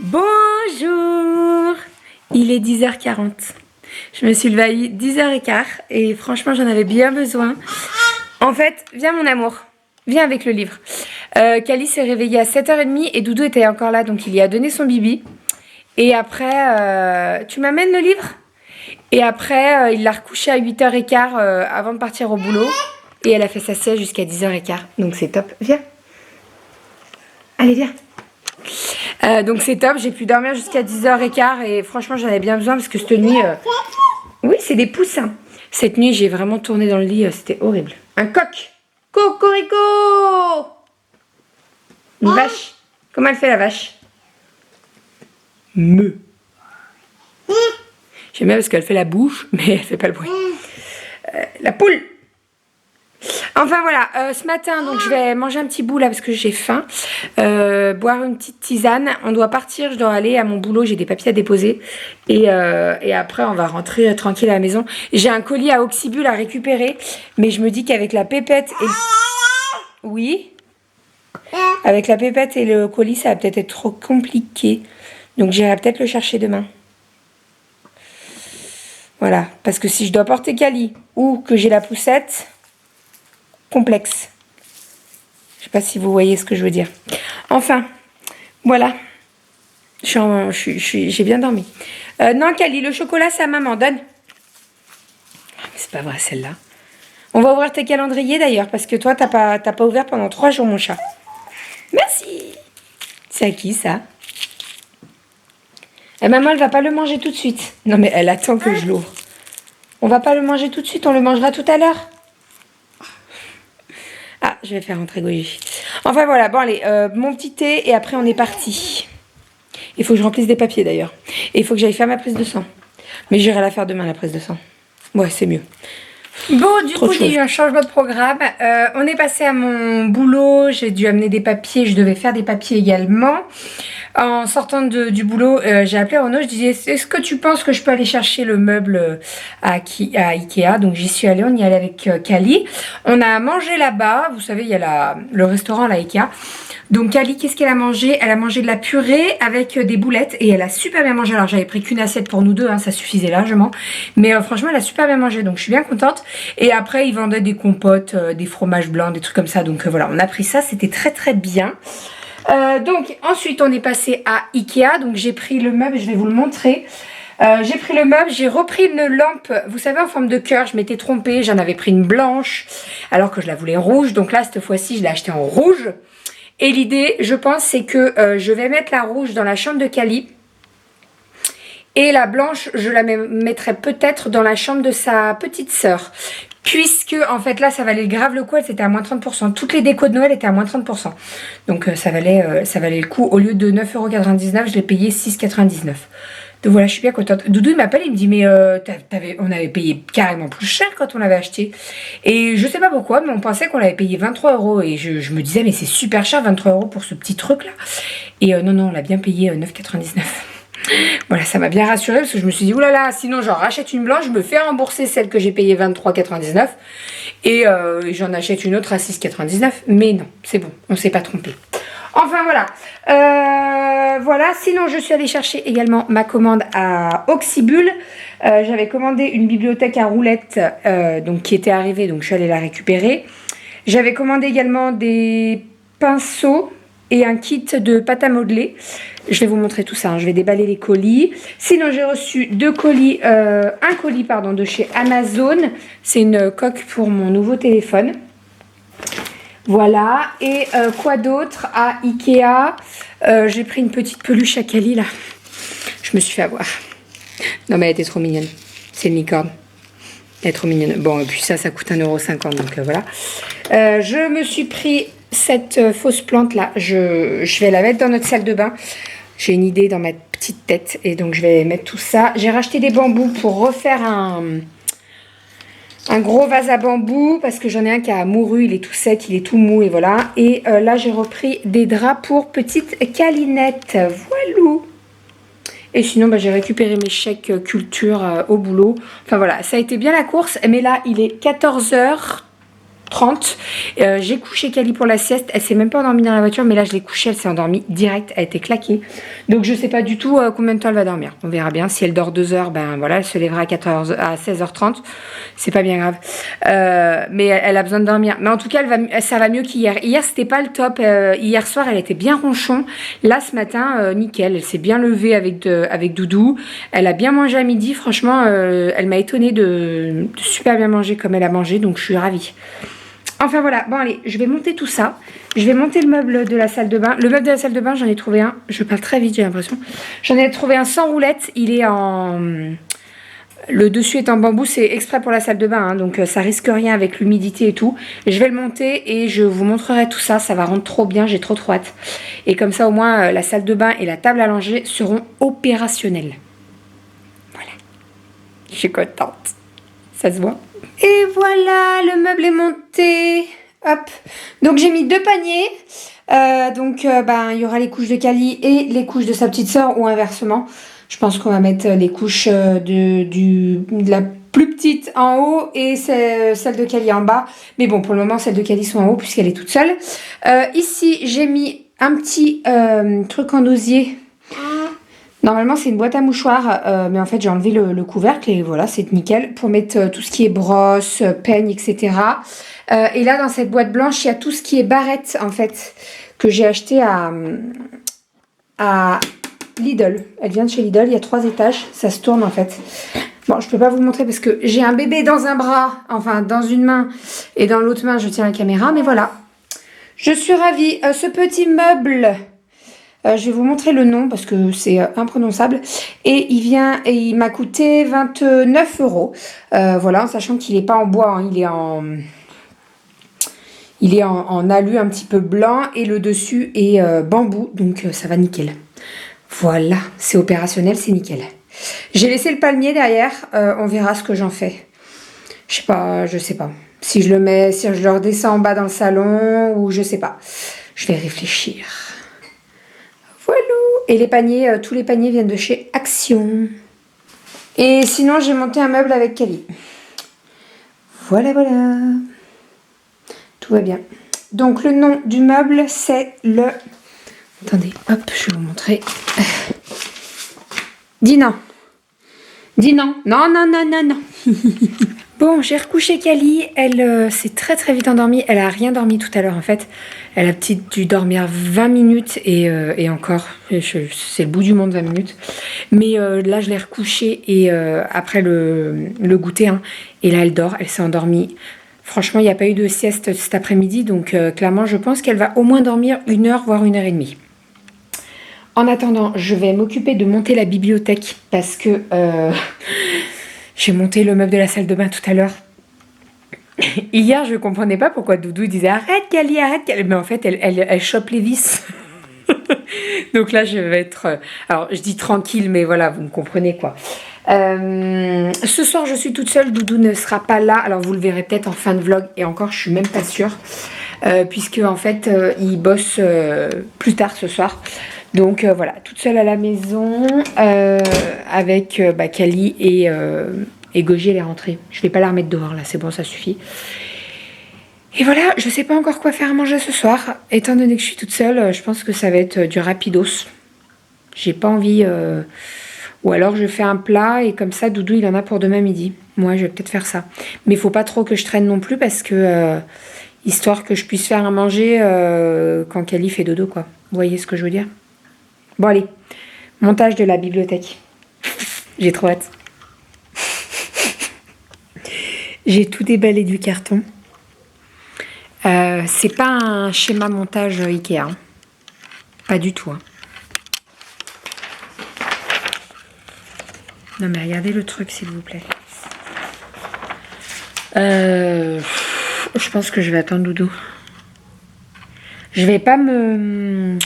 Bonjour. Il est 10h40. Je me suis levée à 10h15 et franchement j'en avais bien besoin. En fait, viens mon amour, viens avec le livre. Cali s'est réveillée à 7h30 et Doudou était encore là, donc il y a donné son bibi. Et après, tu m'amènes le livre? Et après, il l'a recouché à 8h15 avant de partir au boulot. Et elle a fait sa sieste jusqu'à 10h15. Donc c'est top. Viens. Allez, viens. Donc c'est top, j'ai pu dormir jusqu'à 10h15 et franchement j'en avais bien besoin parce que cette nuit... Oui, c'est des poussins. Cette nuit j'ai vraiment tourné dans le lit, c'était horrible. Un coq. Cocorico. Une vache. Comment elle fait la vache? Me. J'aime bien parce qu'elle fait la bouche, mais elle fait pas le bruit. La poule. Enfin voilà, ce matin, donc je vais manger un petit bout là parce que j'ai faim. Boire une petite tisane. On doit partir, je dois aller à mon boulot, j'ai des papiers à déposer. Et après, on va rentrer tranquille à la maison. J'ai un colis à Oxybul à récupérer. Mais je me dis qu'avec la pépette et... Oui. Avec la pépette et le colis, ça va peut-être être trop compliqué. Donc j'irai peut-être le chercher demain. Voilà, parce que si je dois porter Cali ou que j'ai la poussette... complexe. Je sais pas si vous voyez ce que je veux dire. Enfin, voilà. J'ai bien dormi. Non, Cali, le chocolat, c'est à maman. Donne. C'est pas vrai, celle-là. On va ouvrir tes calendriers, d'ailleurs, parce que toi, t'as pas ouvert pendant 3 jours, mon chat. Merci. C'est à qui, ça? Et maman, elle va pas le manger tout de suite. Non, mais elle attend que je l'ouvre. On va pas le manger tout de suite, on le mangera tout à l'heure. Ah, je vais faire rentrer Goji. Enfin voilà, bon allez, mon petit thé et après on est parti. Il faut que je remplisse des papiers d'ailleurs. Et il faut que j'aille faire ma prise de sang. Mais j'irai la faire demain la prise de sang. Ouais, c'est mieux. Bon, du coup, j'ai eu un changement de programme. On est passé à mon boulot. J'ai dû amener des papiers. Je devais faire des papiers également. En sortant du boulot, j'ai appelé Renaud. Je disais, est-ce que tu penses que je peux aller chercher le meuble à Ikea? Donc, j'y suis allée. On y allait avec Cali. On a mangé là-bas. Vous savez, il y a le restaurant, la Ikea. Donc Cali, qu'est-ce qu'elle a mangé? Elle a mangé de la purée avec des boulettes et elle a super bien mangé. Alors j'avais pris qu'une assiette pour nous deux, hein, ça suffisait largement. Mais franchement, elle a super bien mangé, donc je suis bien contente. Et après, ils vendaient des compotes, des fromages blancs, des trucs comme ça. Donc voilà, on a pris ça, c'était très très bien. Donc ensuite, on est passé à Ikea. Donc j'ai pris le meuble, je vais vous le montrer. J'ai pris le meuble, j'ai repris une lampe, vous savez, en forme de cœur. Je m'étais trompée, j'en avais pris une blanche alors que je la voulais rouge. Donc là, cette fois-ci, je l'ai achetée en rouge. Et l'idée, je pense, c'est que je vais mettre la rouge dans la chambre de Cali. Et la blanche, je la mettrai peut-être dans la chambre de sa petite sœur. Puisque, en fait, là, ça valait grave le coup. Elle, c'était à moins 30%. Toutes les décos de Noël étaient à moins 30%. Donc, ça valait le coup. Au lieu de 9,99 €, je l'ai payé 6,99 €. Donc voilà, je suis bien contente. Doudou, il m'appelle, il me dit, mais on avait payé carrément plus cher quand on l'avait acheté. Et je sais pas pourquoi, mais on pensait qu'on l'avait payé 23 €. Et je me disais, mais c'est super cher, 23 € pour ce petit truc-là. Et non, on l'a bien payé 9,99 €. Voilà, ça m'a bien rassurée parce que je me suis dit, oulala, sinon j'en rachète une blanche, je me fais rembourser celle que j'ai payée 23,99 € et j'en achète une autre à 6,99 €. Mais non, c'est bon, on s'est pas trompé. Enfin voilà, voilà. Sinon je suis allée chercher également ma commande à Oxybul. J'avais commandé une bibliothèque à roulettes donc qui était arrivée, donc je suis allée la récupérer. J'avais commandé également des pinceaux et un kit de pâte à modeler. Je vais vous montrer tout ça, hein. Je vais déballer les colis. Sinon j'ai reçu un colis pardon, de chez Amazon. C'est une coque pour mon nouveau téléphone. Voilà, et quoi d'autre à Ikea? J'ai pris une petite peluche à Cali là. Je me suis fait avoir. Non mais elle était trop mignonne. C'est une licorne. Elle est trop mignonne. Bon, et puis ça coûte 1,50 €, donc voilà. Je me suis pris cette fausse plante là. Je vais la mettre dans notre salle de bain. J'ai une idée dans ma petite tête et donc je vais mettre tout ça. J'ai racheté des bambous pour refaire un gros vase à bambou parce que j'en ai un qui a mouru, il est tout sec, il est tout mou et voilà. Et là j'ai repris des draps pour petite Calinette, voilou. Et sinon j'ai récupéré mes chèques culture au boulot. Enfin voilà, ça a été bien la course, mais là il est 14h30. 30. J'ai couché Kali pour la sieste. Elle s'est même pas endormie dans la voiture, mais là je l'ai couchée, elle s'est endormie direct, elle était claquée. Donc je sais pas du tout combien de temps elle va dormir. On verra bien. Si elle dort 2 heures, ben voilà, elle se lèvera à 16h30. C'est pas bien grave. Mais elle a besoin de dormir. Mais en tout cas, ça va mieux qu'hier. Hier, c'était pas le top. Hier soir, elle était bien ronchon. Là, ce matin, nickel. Elle s'est bien levée avec Doudou. Elle a bien mangé à midi. Franchement, elle m'a étonnée de super bien manger comme elle a mangé. Donc je suis ravie. Enfin voilà, bon allez, je vais monter tout ça. Je vais monter le meuble de la salle de bain. Le meuble de la salle de bain, j'en ai trouvé un. Je parle très vite, j'ai l'impression. J'en ai trouvé un sans roulette. Il est en... Le dessus est en bambou, c'est exprès pour la salle de bain. Hein, donc ça risque rien avec l'humidité et tout. Je vais le monter et je vous montrerai tout ça. Ça va rendre trop bien, j'ai trop hâte. Et comme ça au moins, la salle de bain et la table à langer seront opérationnelles. Voilà. Je suis contente. Ça se voit. Et voilà, le meuble est monté. Hop. Donc j'ai mis 2 paniers. Ben il y aura les couches de Kali et les couches de sa petite sœur ou inversement. Je pense qu'on va mettre les couches de la plus petite en haut et celle de Kali en bas. Mais bon, pour le moment, celles de Kali sont en haut puisqu'elle est toute seule. Ici, j'ai mis un petit truc en osier. Normalement, c'est une boîte à mouchoirs, mais en fait, j'ai enlevé le couvercle et voilà, c'est nickel pour mettre tout ce qui est brosse, peigne, etc. Et là, dans cette boîte blanche, il y a tout ce qui est barrette, en fait, que j'ai acheté à Lidl. Elle vient de chez Lidl, il y a 3 étages, ça se tourne en fait. Bon, je peux pas vous montrer parce que j'ai un bébé dans un bras, enfin dans une main, et dans l'autre main, je tiens la caméra, mais voilà. Je suis ravie. Ce petit meuble... je vais vous montrer le nom parce que c'est imprononçable. Et il m'a coûté 29 €. Voilà, en sachant qu'il n'est pas en bois, hein, il est en alu un petit peu blanc et le dessus est bambou, donc ça va nickel. Voilà, c'est opérationnel, c'est nickel. J'ai laissé le palmier derrière, on verra ce que j'en fais. Je sais pas. Si je le redescends en bas dans le salon ou je sais pas. Je vais réfléchir. Voilà. Et les paniers, tous les paniers viennent de chez Action. Et sinon, j'ai monté un meuble avec Kali. Voilà, voilà. Tout va bien. Donc, le nom du meuble, c'est le... Attendez, hop, je vais vous montrer. Dis non. Dis non. Non, non, non, non, non. Bon, j'ai recouché Kali. Elle s'est très très vite endormie. Elle a rien dormi tout à l'heure en fait. Elle a peut-être dû dormir 20 minutes et encore, c'est le bout du monde 20 minutes. Mais là, je l'ai recouchée et après le goûter, hein, et là, elle dort. Elle s'est endormie. Franchement, il n'y a pas eu de sieste cet après-midi. Donc clairement, je pense qu'elle va au moins dormir 1 heure, voire 1h30. En attendant, je vais m'occuper de monter la bibliothèque parce que j'ai monté le meuble de la salle de bain tout à l'heure. Hier, je ne comprenais pas pourquoi Doudou disait « Arrête, Kali, arrête, Kali !» Mais en fait, elle chope les vis. Donc là, je vais être... alors, je dis tranquille, mais voilà, vous me comprenez quoi. Ce soir, je suis toute seule. Doudou ne sera pas là. Alors, vous le verrez peut-être en fin de vlog. Et encore, je suis même pas sûre. Puisque, en fait, il bosse plus tard ce soir. Donc voilà, toute seule à la maison avec Kali et Gogi, elle est rentrée. Je vais pas la remettre dehors là, c'est bon, ça suffit. Et voilà, je sais pas encore quoi faire à manger ce soir. Étant donné que je suis toute seule, je pense que ça va être du rapidos. J'ai pas envie... Ou alors je fais un plat et comme ça, Doudou, il en a pour demain midi. Moi, je vais peut-être faire ça. Mais il faut pas trop que je traîne non plus parce que... histoire que je puisse faire à manger quand Kali fait dodo, quoi. Vous voyez ce que je veux dire ? Bon allez, montage de la bibliothèque. J'ai trop hâte. J'ai tout déballé du carton. C'est pas un schéma montage Ikea. Hein. Pas du tout. Hein. Non mais regardez le truc s'il vous plaît. Je pense que je vais attendre Doudou. Je vais pas me...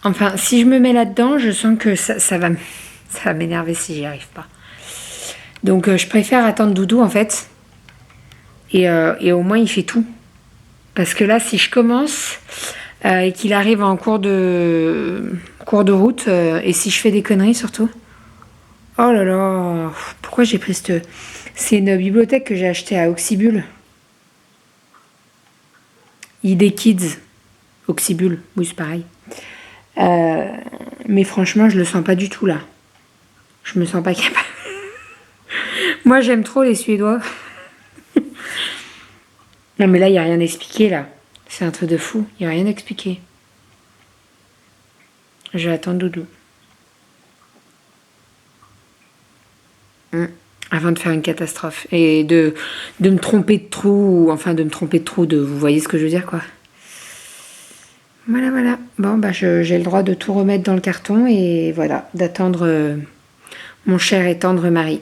Enfin, si je me mets là-dedans, je sens que ça va m'énerver si j'y arrive pas. Donc, je préfère attendre Doudou, en fait. Et au moins, il fait tout. Parce que là, si je commence et qu'il arrive en cours de route, et si je fais des conneries, surtout... Oh là là, pourquoi j'ai pris cette... C'est une bibliothèque que j'ai achetée à Auxibule. Idée Kids, Oxybul, oui c'est pareil. Mais franchement, je le sens pas du tout là. Je me sens pas capable. Moi, j'aime trop les Suédois. Non, mais là, il n'y a rien expliqué là. C'est un truc de fou. Il n'y a rien expliqué. Je vais attendre Doudou. Avant de faire une catastrophe. Et de me tromper de trou. Enfin, de me tromper de trou. Vous voyez ce que je veux dire, quoi. Voilà, voilà. Bon, bah, j'ai le droit de tout remettre dans le carton. Et voilà, d'attendre mon cher et tendre mari.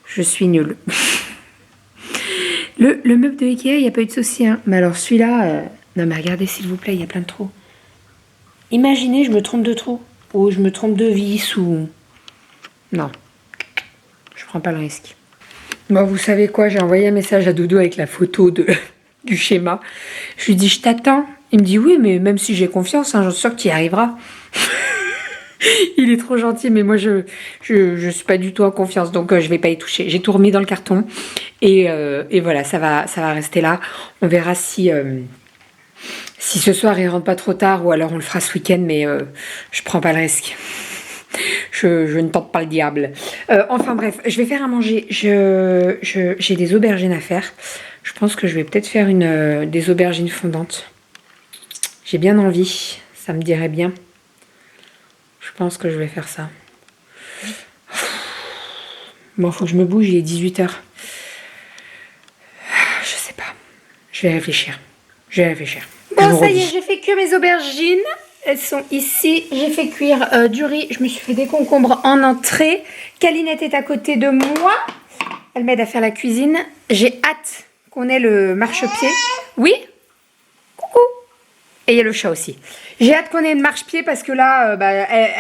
Je suis nulle. Le meuble de Ikea, il n'y a pas eu de souci. Hein. Mais alors, celui-là... Non, mais regardez, s'il vous plaît, il y a plein de trous. Imaginez, je me trompe de trou. Ou je me trompe de vis, ou... Non. Je prends pas le risque. Bon, vous savez quoi? J'ai envoyé un message à Doudou avec la photo du schéma. Je lui dis, je t'attends. Il me dit, oui, mais même si j'ai confiance, hein, j'en suis sûre que tu y arriveras. Il est trop gentil, mais moi, je suis pas du tout en confiance. Donc, je vais pas y toucher. J'ai tout remis dans le carton. Et voilà, ça va rester là. On verra si ce soir, il rentre pas trop tard, ou alors on le fera ce week-end, mais je prends pas le risque. Je ne tente pas le diable. Enfin bref, je vais faire à manger. J'ai des aubergines à faire. Je pense que je vais peut-être faire des aubergines fondantes. J'ai bien envie. Ça me dirait bien. Je pense que je vais faire ça. Bon, faut que je me bouge, il est 18h. Je sais pas. Je vais réfléchir. Bon, ça y est, j'ai fait cuire mes aubergines. Elles sont ici. J'ai fait cuire du riz. Je me suis fait des concombres en entrée. Calinette est à côté de moi. Elle m'aide à faire la cuisine. J'ai hâte qu'on ait le marchepied. Oui? Coucou. Et il y a le chat aussi. J'ai hâte qu'on ait le marchepied parce que là,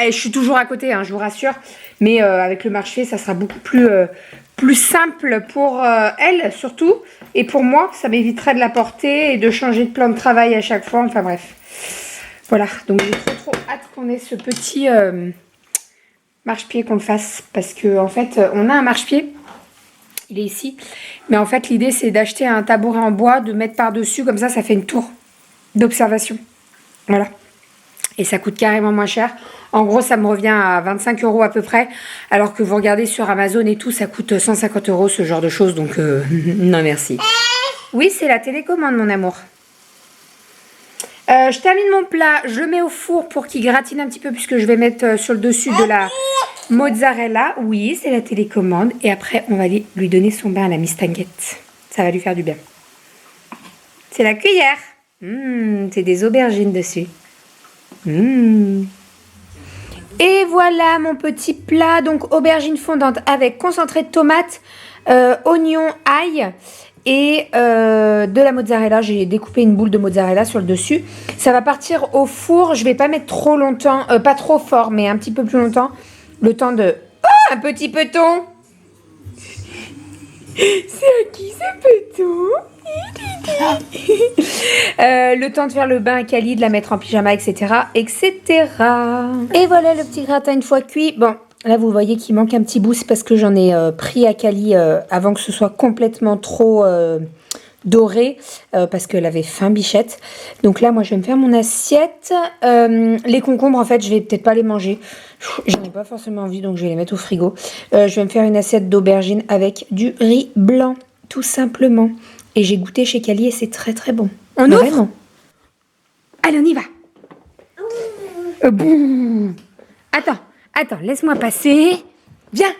je suis toujours à côté, hein, je vous rassure. Mais avec le marchepied, ça sera beaucoup plus simple pour elle, surtout. Et pour moi, ça m'éviterait de la porter et de changer de plan de travail à chaque fois. Enfin bref. Voilà, donc j'ai trop hâte qu'on ait ce petit marchepied, qu'on le fasse. Parce que en fait, on a un marchepied. Il est ici. Mais en fait, l'idée, c'est d'acheter un tabouret en bois, de mettre par-dessus. Comme ça fait une tour d'observation. Voilà. Et ça coûte carrément moins cher. En gros, ça me revient à 25 € à peu près. Alors que vous regardez sur Amazon et tout, ça coûte 150 € ce genre de choses. Donc, non merci. Oui, c'est la télécommande, mon amour. Je termine mon plat. Je le mets au four pour qu'il gratine un petit peu puisque je vais mettre sur le dessus de la mozzarella. Oui, c'est la télécommande. Et après, on va lui donner son bain à la Miss Tanguette. Ça va lui faire du bien. C'est la cuillère. C'est des aubergines dessus. Et voilà mon petit plat. Donc aubergine fondante avec concentré de tomate, oignon, ail et de la mozzarella. J'ai découpé une boule de mozzarella sur le dessus. Ça va partir au four. Je vais pas mettre trop longtemps, pas trop fort, mais un petit peu plus longtemps. Le temps de... Oh, un petit peton. C'est à qui ce peton? Le temps de faire le bain à Kali, de la mettre en pyjama, etc. etc. Et voilà le petit gratin une fois cuit. Bon, là vous voyez qu'il manque un petit bout. C'est parce que j'en ai pris à Kali avant que ce soit complètement trop doré. Parce qu'elle avait faim, bichette. Donc là, moi je vais me faire mon assiette. Les concombres, en fait, je vais peut-être pas les manger. J'en ai pas forcément envie, donc je vais les mettre au frigo. Je vais me faire une assiette d'aubergine avec du riz blanc, tout simplement. Et j'ai goûté chez Kali et c'est très très bon. On ouvre? Vraiment. Allez, on y va. Bouh. Attends, laisse-moi passer. Viens.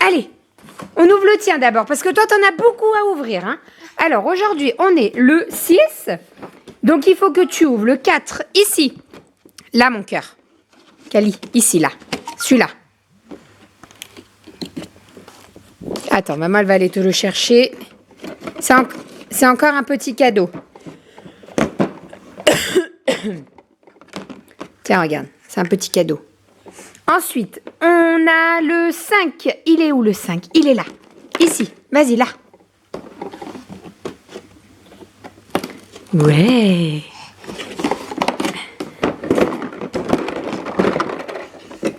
Allez, on ouvre le tien d'abord parce que toi, t'en as beaucoup à ouvrir. Hein. Alors, aujourd'hui, on est le 6. Donc, il faut que tu ouvres le 4 ici. Là, mon cœur. Kali, ici, là. Celui-là. Attends, maman, elle va aller te le chercher. C'est encore un petit cadeau. Tiens, regarde, c'est un petit cadeau. Ensuite, on a le 5. Il est où le 5? Il est là. Ici. Vas-y, là. Ouais.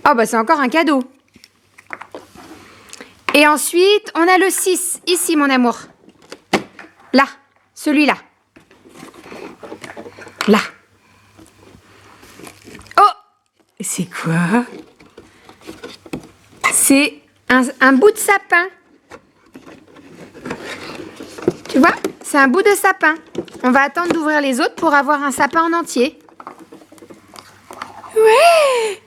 Oh, bah c'est encore un cadeau. Et ensuite, on a le 6. Ici, mon amour. Là, celui-là. Là. Oh! C'est quoi? C'est un bout de sapin. Tu vois? C'est un bout de sapin. On va attendre d'ouvrir les autres pour avoir un sapin en entier. Ouais!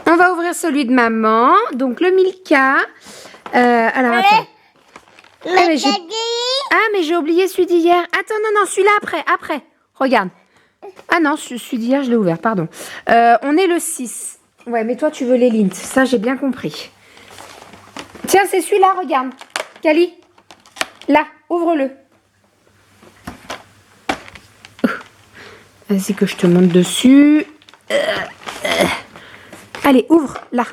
On va ouvrir celui de maman. Donc le Milka. Alors attends. Mais j'ai oublié celui d'hier. Attends, non, celui-là après. Regarde. Ah non, celui d'hier, je l'ai ouvert, pardon. On est le 6. Ouais, mais toi, tu veux les Lindt. Ça, j'ai bien compris. Tiens, c'est celui-là, regarde. Cali. Là, ouvre-le. Vas-y que je te monte dessus. Allez, ouvre, là.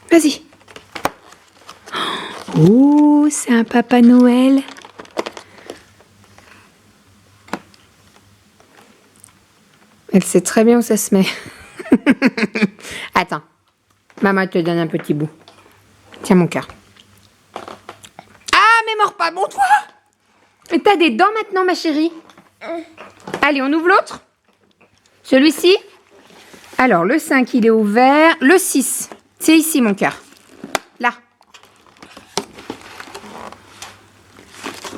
Vas-y. Oh, c'est un Papa Noël. Elle sait très bien où ça se met. Attends. Maman te donne un petit bout. Tiens mon cœur. Ah, mais mords pas, bon toi. Et t'as des dents maintenant, ma chérie. Allez, on ouvre l'autre. Celui-ci. Alors, le 5, il est ouvert. Le 6, c'est ici, mon cœur. Là.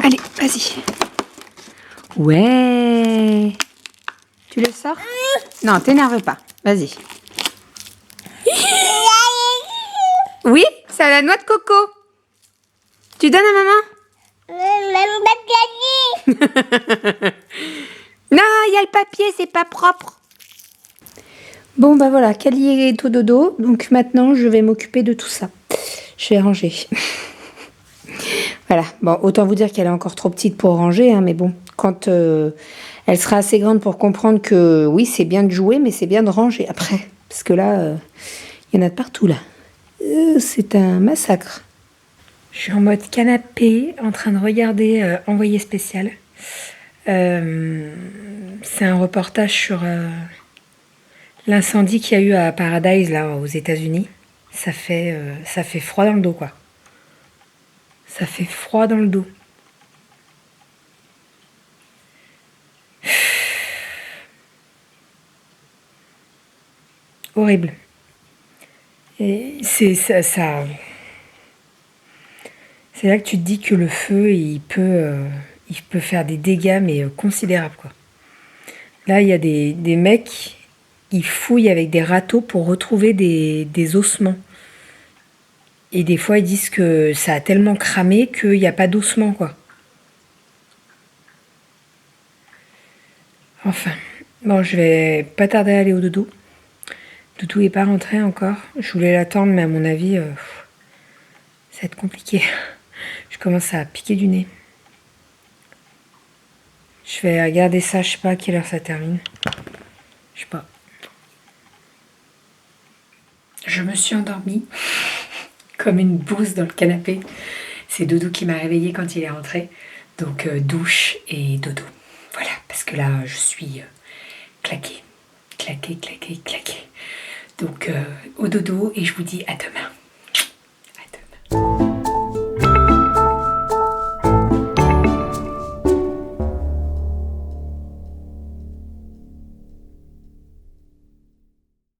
Allez, vas-y. Ouais. Tu le sors? Non, t'énerve pas. Vas-y. Oui, c'est à la noix de coco. Tu donnes à maman? Non, il y a le papier, c'est pas propre. Bon, bah voilà, Cali est au dodo. Donc maintenant, je vais m'occuper de tout ça. Je vais ranger. Voilà, bon, autant vous dire qu'elle est encore trop petite pour ranger, hein, mais bon, quand elle sera assez grande pour comprendre que oui, c'est bien de jouer, mais c'est bien de ranger après. Parce que là, il y en a de partout, là. C'est un massacre. Je suis en mode canapé, en train de regarder Envoyé spécial. C'est un reportage sur l'incendie qu'il y a eu à Paradise, là, aux États-Unis. Ça fait froid dans le dos, quoi. Ça fait froid dans le dos. Horrible. Et c'est ça. C'est là que tu te dis que le feu, il peut faire des dégâts, mais considérables, quoi. Là, il y a des mecs, ils fouillent avec des râteaux pour retrouver des ossements. Et des fois, ils disent que ça a tellement cramé qu'il n'y a pas d'ossements, quoi. Enfin, bon, je vais pas tarder à aller au dodo. Doudou n'est pas rentré encore. Je voulais l'attendre, mais à mon avis, ça va être compliqué. Je commence à piquer du nez. Je vais regarder ça, je sais pas à quelle heure ça termine. Je sais pas. Je me suis endormie comme une bouse dans le canapé. C'est Doudou qui m'a réveillée quand il est rentré. Donc douche et dodo. Voilà, parce que là, je suis claquée. Donc au dodo et je vous dis à demain.